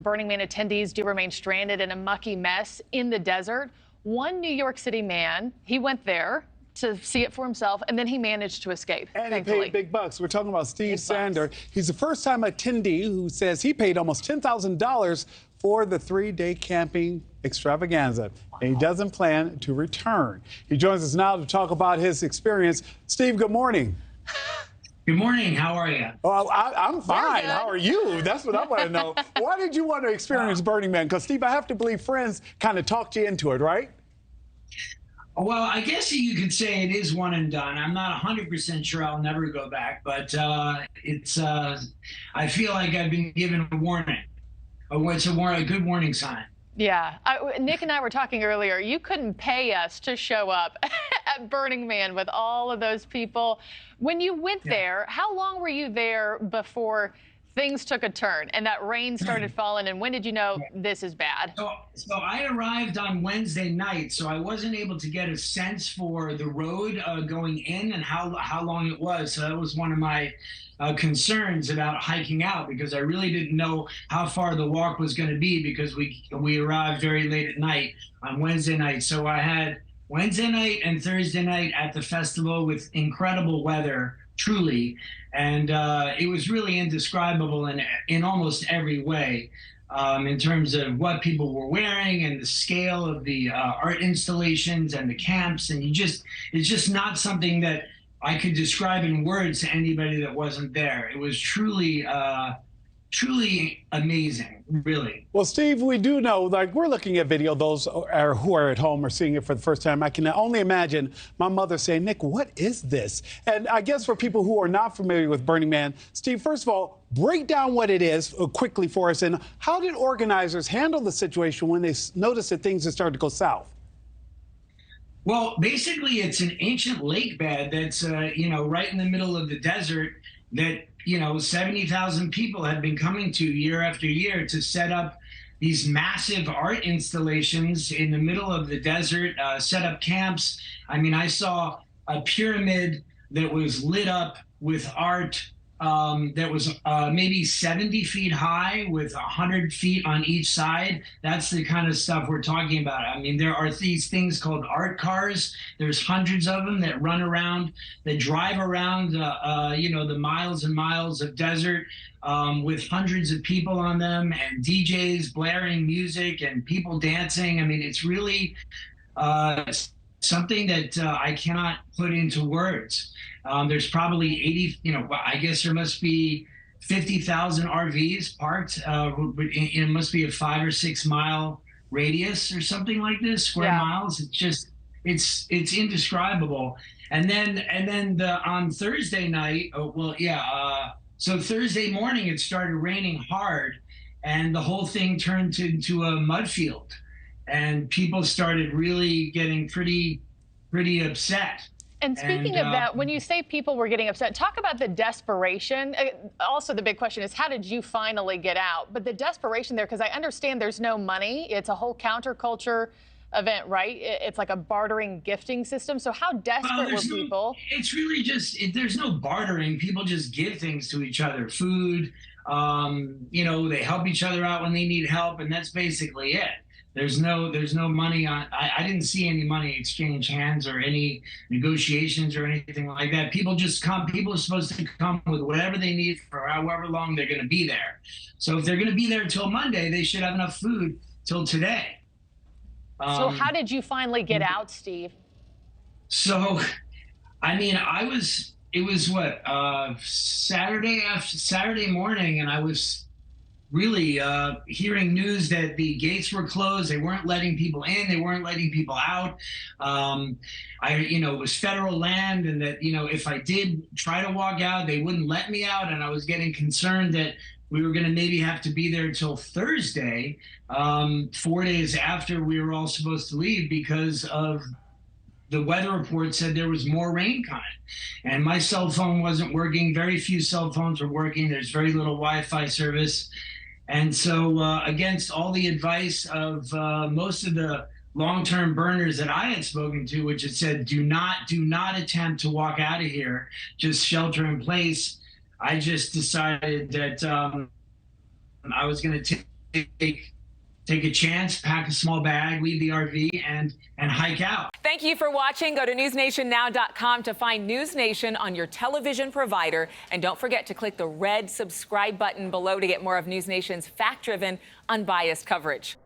Burning Man attendees do remain stranded in a mucky mess in the desert. One New York City man, he went there to see it for himself, and then he managed to escape. And thankfully. he paid big bucks. We're talking about Steve Sander. He's a first-time attendee who says he paid almost $10,000 for the 3-day camping extravaganza, and he doesn't plan to return. He joins us now to talk about his experience. Steve, good morning. Good morning. How are you? Well, I'm fine. How are you? That's what I want to know. Why did you want to experience Burning Man? Because, Steve, I have to believe friends kind of talked you into it, right? Well, I guess you could say it is one and done. I'm not 100% sure I'll never go back, but I feel like I've been given a warning. It's a good warning sign. Yeah. Nick and I were talking earlier. You couldn't pay us to show up at Burning Man with all of those people. When you went there, how long were you there before things took a turn and that rain started falling? And when did you know this is bad? So I arrived on Wednesday night, so I wasn't able to get a sense for the road going in and how long it was. So that was one of my concerns about hiking out, because I really didn't know how far the walk was going to be, because we arrived very late at night on Wednesday night. So I had Wednesday night and Thursday night at the festival with incredible weather, truly. And it was really indescribable in almost every way, in terms of what people were wearing and the scale of the art installations and the camps. And it's just not something that I could describe in words to anybody that wasn't there. It was truly amazing, really. Well, Steve, we do know, like, we're looking at video, those who are at home are seeing it for the first time. I can only imagine my mother saying, Nick, what is this? And I guess for people who are not familiar with Burning Man, Steve, first of all, break down what it is quickly for us. And how did organizers handle the situation when they noticed that things had started to go south? Well, basically, it's an ancient lake bed that's, right in the middle of the desert that, 70,000 people had been coming to year after year to set up these massive art installations in the middle of the desert, set up camps. I mean, I saw a pyramid that was lit up with art that was maybe 70 feet high with 100 feet on each side. That's the kind of stuff we're talking about. I mean, there are these things called art cars. There's hundreds of them that run around, that drive around, the miles and miles of desert with hundreds of people on them, and DJs blaring music and people dancing. I mean, it's really something that I cannot put into words. There's probably 80, I guess there must be 50,000 RVs parked. It must be a 5 or 6 mile radius or something like this, square miles. It's indescribable. And then on Thursday night, so Thursday morning it started raining hard, and the whole thing turned into a mud field, and people started really getting pretty upset. And speaking of that, when you say people were getting upset, talk about the desperation. Also, the big question is, how did you finally get out? But the desperation there, because I understand there's no money. It's a whole counterculture event, right? It's like a bartering gifting system. So how desperate were people? It's really just, there's no bartering. People just give things to each other. Food, they help each other out when they need help, and that's basically it. There's no money on. I didn't see any money exchange hands or any negotiations or anything like that. People just come. People are supposed to come with whatever they need for however long they're going to be there. So if they're going to be there till Monday, they should have enough food till today. So how did you finally get out, Steve? So, I mean, it was what, Saturday morning, and I was really hearing news that the gates were closed. They weren't letting people in. They weren't letting people out. It was federal land, and that, if I did try to walk out, they wouldn't let me out. And I was getting concerned that we were going to maybe have to be there until Thursday, 4 days after we were all supposed to leave, because of the weather report said there was more rain coming. And my cell phone wasn't working. Very few cell phones were working. There's very little Wi-Fi service. And so against all the advice of most of the long-term burners that I had spoken to, which had said, do not attempt to walk out of here, just shelter in place, I just decided that I was going to take a chance, pack a small bag, leave the RV, and hike out. Thank you for watching. Go to newsnationnow.com to find NewsNation on your television provider. And don't forget to click the red subscribe button below to get more of NewsNation's fact-driven, unbiased coverage.